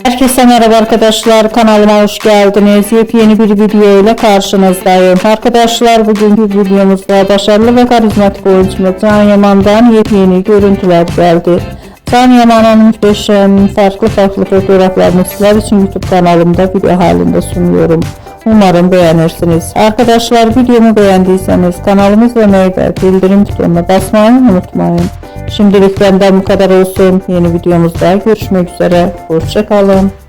Herkese merhaba arkadaşlar, kanalıma hoş geldiniz. Yepyeni bir video ile karşınızdayım. Arkadaşlar, bugünkü videomuzda başarılı ve karizmatik oyuncumuz Can Yaman'dan yepyeni görüntüler geldi. Can Yaman'ın muhteşem farklı fotoğraflarını sizler için YouTube kanalımda video halinde sunuyorum. Umarım beğenirsiniz. Arkadaşlar, videomu beğendiyseniz kanalımı izlemeyi ve bildirim butonuna basmayı unutmayın. Şimdilik benden bu kadar olsun. Yeni videomuzda görüşmek üzere. Hoşça kalın.